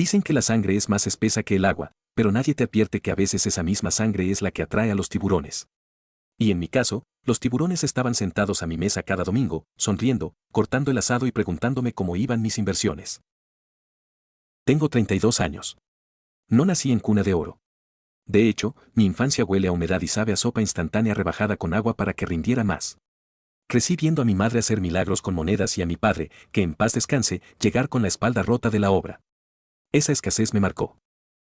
Dicen que la sangre es más espesa que el agua, pero nadie te advierte que a veces esa misma sangre es la que atrae a los tiburones. Y en mi caso, los tiburones estaban sentados a mi mesa cada domingo, sonriendo, cortando el asado y preguntándome cómo iban mis inversiones. Tengo 32 años. No nací en cuna de oro. De hecho, mi infancia huele a humedad y sabe a sopa instantánea rebajada con agua para que rindiera más. Crecí viendo a mi madre hacer milagros con monedas y a mi padre, que en paz descanse, llegar con la espalda rota de la obra. Esa escasez me marcó.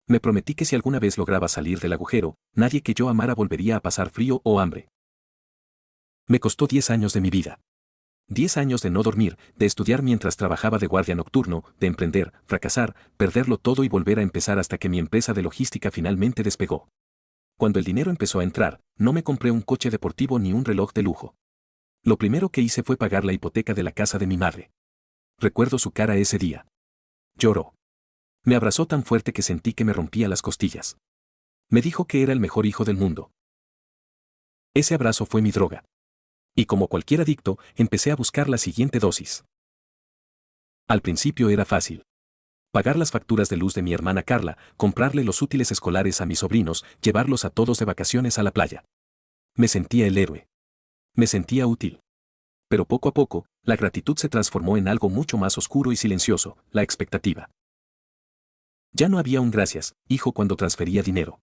Me prometí que si alguna vez lograba salir del agujero, nadie que yo amara volvería a pasar frío o hambre. Me costó 10 años de mi vida. 10 años de no dormir, de estudiar mientras trabajaba de guardia nocturno, de emprender, fracasar, perderlo todo y volver a empezar hasta que mi empresa de logística finalmente despegó. Cuando el dinero empezó a entrar, no me compré un coche deportivo ni un reloj de lujo. Lo primero que hice fue pagar la hipoteca de la casa de mi madre. Recuerdo su cara ese día. Lloró. Me abrazó tan fuerte que sentí que me rompía las costillas. Me dijo que era el mejor hijo del mundo. Ese abrazo fue mi droga. Y como cualquier adicto, empecé a buscar la siguiente dosis. Al principio era fácil. Pagar las facturas de luz de mi hermana Carla, comprarle los útiles escolares a mis sobrinos, llevarlos a todos de vacaciones a la playa. Me sentía el héroe. Me sentía útil. Pero poco a poco, la gratitud se transformó en algo mucho más oscuro y silencioso, la expectativa. Ya no había un gracias, hijo, cuando transfería dinero.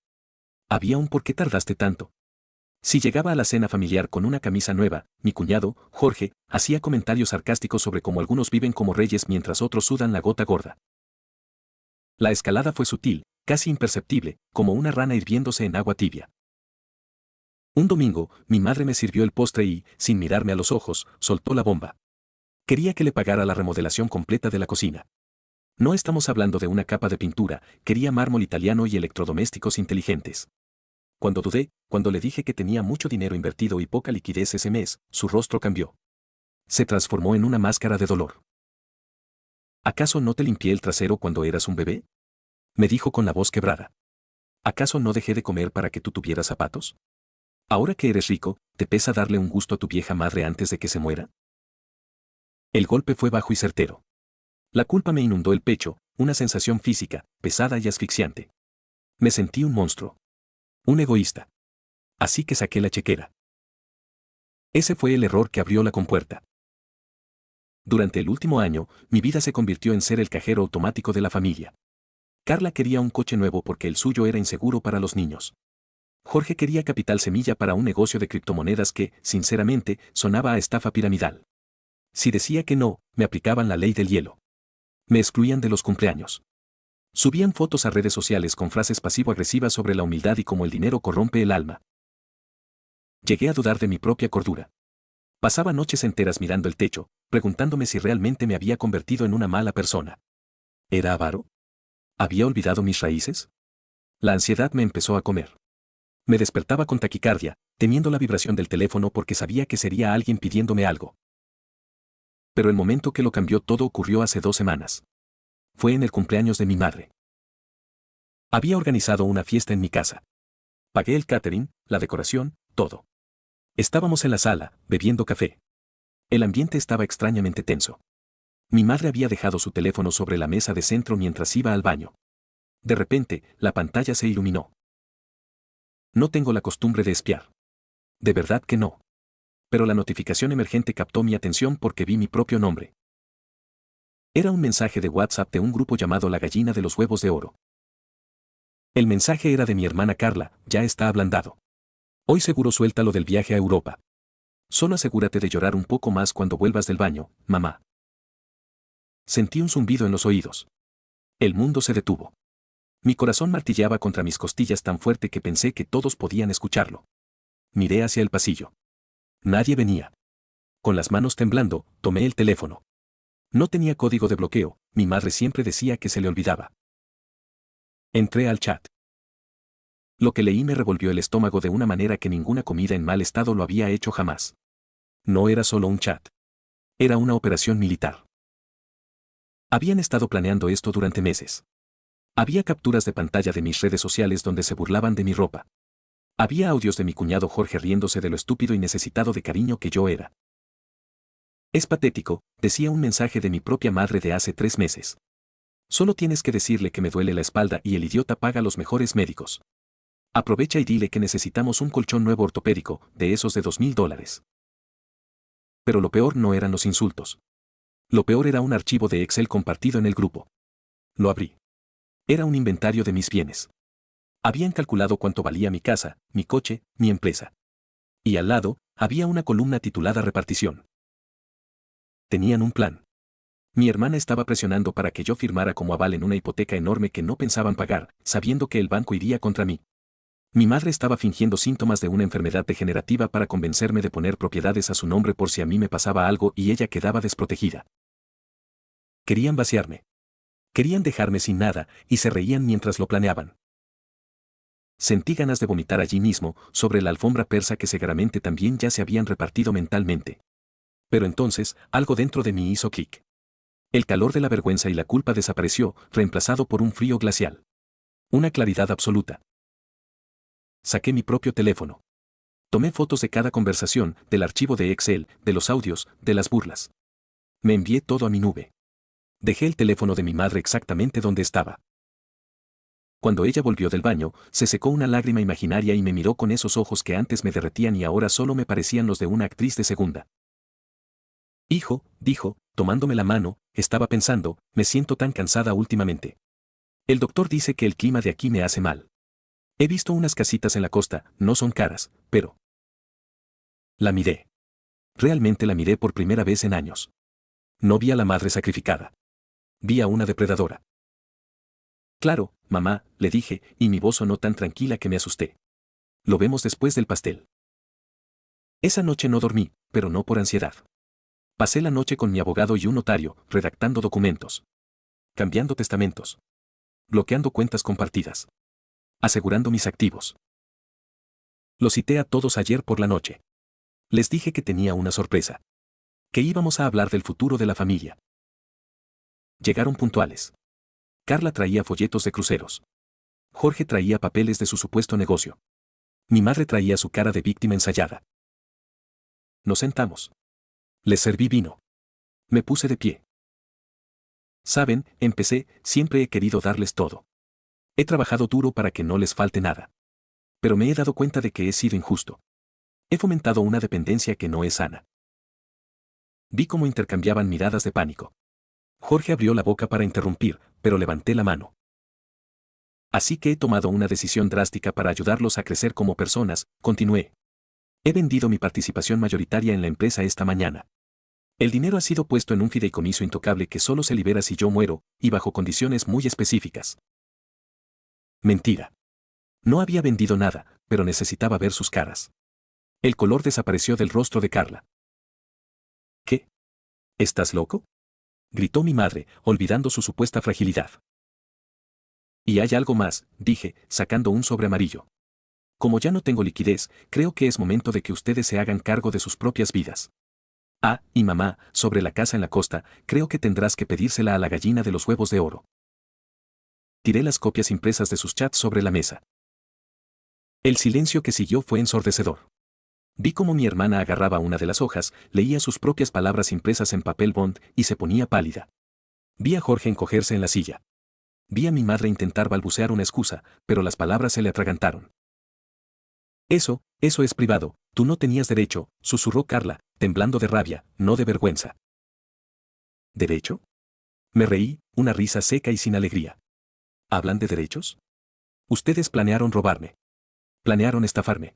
Había un ¿por qué tardaste tanto? Si llegaba a la cena familiar con una camisa nueva, mi cuñado, Jorge, hacía comentarios sarcásticos sobre cómo algunos viven como reyes mientras otros sudan la gota gorda. La escalada fue sutil, casi imperceptible, como una rana hirviéndose en agua tibia. Un domingo, mi madre me sirvió el postre y, sin mirarme a los ojos, soltó la bomba. Quería que le pagara la remodelación completa de la cocina. No estamos hablando de una capa de pintura, quería mármol italiano y electrodomésticos inteligentes. Cuando dudé, cuando le dije que tenía mucho dinero invertido y poca liquidez ese mes, su rostro cambió. Se transformó en una máscara de dolor. ¿Acaso no te limpié el trasero cuando eras un bebé? Me dijo con la voz quebrada. ¿Acaso no dejé de comer para que tú tuvieras zapatos? Ahora que eres rico, ¿te pesa darle un gusto a tu vieja madre antes de que se muera? El golpe fue bajo y certero. La culpa me inundó el pecho, una sensación física, pesada y asfixiante. Me sentí un monstruo. Un egoísta. Así que saqué la chequera. Ese fue el error que abrió la compuerta. Durante el último año, mi vida se convirtió en ser el cajero automático de la familia. Carla quería un coche nuevo porque el suyo era inseguro para los niños. Jorge quería capital semilla para un negocio de criptomonedas que, sinceramente, sonaba a estafa piramidal. Si decía que no, me aplicaban la ley del hielo. Me excluían de los cumpleaños. Subían fotos a redes sociales con frases pasivo-agresivas sobre la humildad y cómo el dinero corrompe el alma. Llegué a dudar de mi propia cordura. Pasaba noches enteras mirando el techo, preguntándome si realmente me había convertido en una mala persona. ¿Era avaro? ¿Había olvidado mis raíces? La ansiedad me empezó a comer. Me despertaba con taquicardia, temiendo la vibración del teléfono porque sabía que sería alguien pidiéndome algo. Pero el momento que lo cambió todo ocurrió hace 2 semanas. Fue en el cumpleaños de mi madre. Había organizado una fiesta en mi casa. Pagué el catering, la decoración, todo. Estábamos en la sala, bebiendo café. El ambiente estaba extrañamente tenso. Mi madre había dejado su teléfono sobre la mesa de centro mientras iba al baño. De repente, la pantalla se iluminó. No tengo la costumbre de espiar. De verdad que no. Pero la notificación emergente captó mi atención porque vi mi propio nombre. Era un mensaje de WhatsApp de un grupo llamado La Gallina de los Huevos de Oro. El mensaje era de mi hermana Carla, ya está ablandado. Hoy seguro suelta lo del viaje a Europa. Solo asegúrate de llorar un poco más cuando vuelvas del baño, mamá. Sentí un zumbido en los oídos. El mundo se detuvo. Mi corazón martilleaba contra mis costillas tan fuerte que pensé que todos podían escucharlo. Miré hacia el pasillo. Nadie venía. Con las manos temblando, tomé el teléfono. No tenía código de bloqueo, mi madre siempre decía que se le olvidaba. Entré al chat. Lo que leí me revolvió el estómago de una manera que ninguna comida en mal estado lo había hecho jamás. No era solo un chat. Era una operación militar. Habían estado planeando esto durante meses. Había capturas de pantalla de mis redes sociales donde se burlaban de mi ropa. Había audios de mi cuñado Jorge riéndose de lo estúpido y necesitado de cariño que yo era. Es patético, decía un mensaje de mi propia madre de hace 3 meses. Solo tienes que decirle que me duele la espalda y el idiota paga los mejores médicos. Aprovecha y dile que necesitamos un colchón nuevo ortopédico, de esos de $2000. Pero lo peor no eran los insultos. Lo peor era un archivo de Excel compartido en el grupo. Lo abrí. Era un inventario de mis bienes. Habían calculado cuánto valía mi casa, mi coche, mi empresa. Y al lado, había una columna titulada repartición. Tenían un plan. Mi hermana estaba presionando para que yo firmara como aval en una hipoteca enorme que no pensaban pagar, sabiendo que el banco iría contra mí. Mi madre estaba fingiendo síntomas de una enfermedad degenerativa para convencerme de poner propiedades a su nombre por si a mí me pasaba algo y ella quedaba desprotegida. Querían vaciarme. Querían dejarme sin nada, y se reían mientras lo planeaban. Sentí ganas de vomitar allí mismo, sobre la alfombra persa que seguramente también ya se habían repartido mentalmente. Pero entonces, algo dentro de mí hizo clic. El calor de la vergüenza y la culpa desapareció, reemplazado por un frío glacial. Una claridad absoluta. Saqué mi propio teléfono. Tomé fotos de cada conversación, del archivo de Excel, de los audios, de las burlas. Me envié todo a mi nube. Dejé el teléfono de mi madre exactamente donde estaba. Cuando ella volvió del baño, se secó una lágrima imaginaria y me miró con esos ojos que antes me derretían y ahora solo me parecían los de una actriz de segunda. Hijo, dijo, tomándome la mano, estaba pensando, me siento tan cansada últimamente. El doctor dice que el clima de aquí me hace mal. He visto unas casitas en la costa, no son caras, pero... La miré. Realmente la miré por primera vez en años. No vi a la madre sacrificada. Vi a una depredadora. Claro, mamá, le dije, y mi voz sonó tan tranquila que me asusté. Lo vemos después del pastel. Esa noche no dormí, pero no por ansiedad. Pasé la noche con mi abogado y un notario, redactando documentos. Cambiando testamentos. Bloqueando cuentas compartidas. Asegurando mis activos. Los cité a todos ayer por la noche. Les dije que tenía una sorpresa. Que íbamos a hablar del futuro de la familia. Llegaron puntuales. Carla traía folletos de cruceros. Jorge traía papeles de su supuesto negocio. Mi madre traía su cara de víctima ensayada. Nos sentamos. Les serví vino. Me puse de pie. Saben, empecé, siempre he querido darles todo. He trabajado duro para que no les falte nada. Pero me he dado cuenta de que he sido injusto. He fomentado una dependencia que no es sana. Vi cómo intercambiaban miradas de pánico. Jorge abrió la boca para interrumpir, pero levanté la mano. Así que he tomado una decisión drástica para ayudarlos a crecer como personas, continué. He vendido mi participación mayoritaria en la empresa esta mañana. El dinero ha sido puesto en un fideicomiso intocable que solo se libera si yo muero, y bajo condiciones muy específicas. Mentira. No había vendido nada, pero necesitaba ver sus caras. El color desapareció del rostro de Carla. ¿Qué? ¿Estás loco?, gritó mi madre, olvidando su supuesta fragilidad. Y hay algo más, dije, sacando un sobre amarillo. Como ya no tengo liquidez, creo que es momento de que ustedes se hagan cargo de sus propias vidas. Ah, y mamá, sobre la casa en la costa, creo que tendrás que pedírsela a la gallina de los huevos de oro. Tiré las copias impresas de sus chats sobre la mesa. El silencio que siguió fue ensordecedor. Vi cómo mi hermana agarraba una de las hojas, leía sus propias palabras impresas en papel bond y se ponía pálida. Vi a Jorge encogerse en la silla. Vi a mi madre intentar balbucear una excusa, pero las palabras se le atragantaron. Eso es privado, tú no tenías derecho, susurró Carla, temblando de rabia, no de vergüenza. ¿Derecho? Me reí, una risa seca y sin alegría. ¿Hablan de derechos? Ustedes planearon robarme. Planearon estafarme.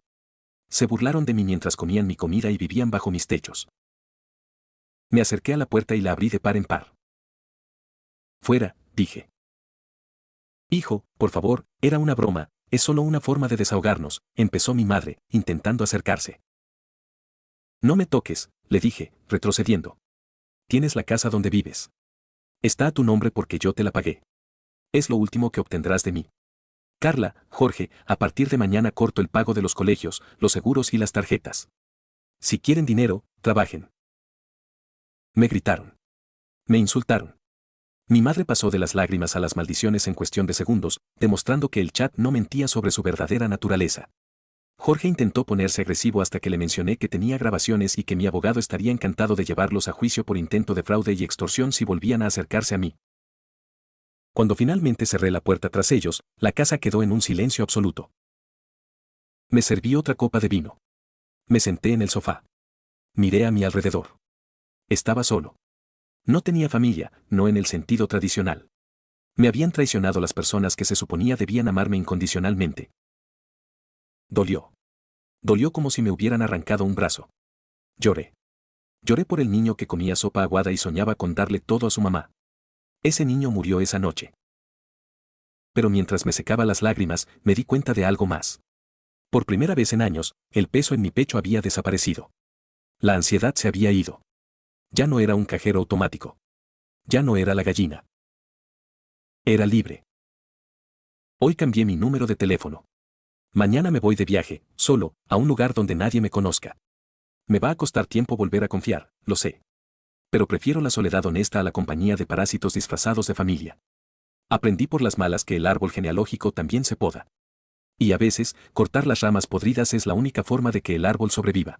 Se burlaron de mí mientras comían mi comida y vivían bajo mis techos. Me acerqué a la puerta y la abrí de par en par. Fuera, dije. Hijo, por favor, era una broma, es solo una forma de desahogarnos, empezó mi madre, intentando acercarse. No me toques, le dije, retrocediendo. Tienes la casa donde vives. Está a tu nombre porque yo te la pagué. Es lo último que obtendrás de mí. Carla, Jorge, a partir de mañana corto el pago de los colegios, los seguros y las tarjetas. Si quieren dinero, trabajen. Me gritaron. Me insultaron. Mi madre pasó de las lágrimas a las maldiciones en cuestión de segundos, demostrando que el chat no mentía sobre su verdadera naturaleza. Jorge intentó ponerse agresivo hasta que le mencioné que tenía grabaciones y que mi abogado estaría encantado de llevarlos a juicio por intento de fraude y extorsión si volvían a acercarse a mí. Cuando finalmente cerré la puerta tras ellos, la casa quedó en un silencio absoluto. Me serví otra copa de vino. Me senté en el sofá. Miré a mi alrededor. Estaba solo. No tenía familia, no en el sentido tradicional. Me habían traicionado las personas que se suponía debían amarme incondicionalmente. Dolió. Dolió como si me hubieran arrancado un brazo. Lloré. Lloré por el niño que comía sopa aguada y soñaba con darle todo a su mamá. Ese niño murió esa noche. Pero mientras me secaba las lágrimas, me di cuenta de algo más. Por primera vez en años, el peso en mi pecho había desaparecido. La ansiedad se había ido. Ya no era un cajero automático. Ya no era la gallina. Era libre. Hoy cambié mi número de teléfono. Mañana me voy de viaje, solo, a un lugar donde nadie me conozca. Me va a costar tiempo volver a confiar, lo sé. Pero prefiero la soledad honesta a la compañía de parásitos disfrazados de familia. Aprendí por las malas que el árbol genealógico también se poda. Y a veces, cortar las ramas podridas es la única forma de que el árbol sobreviva.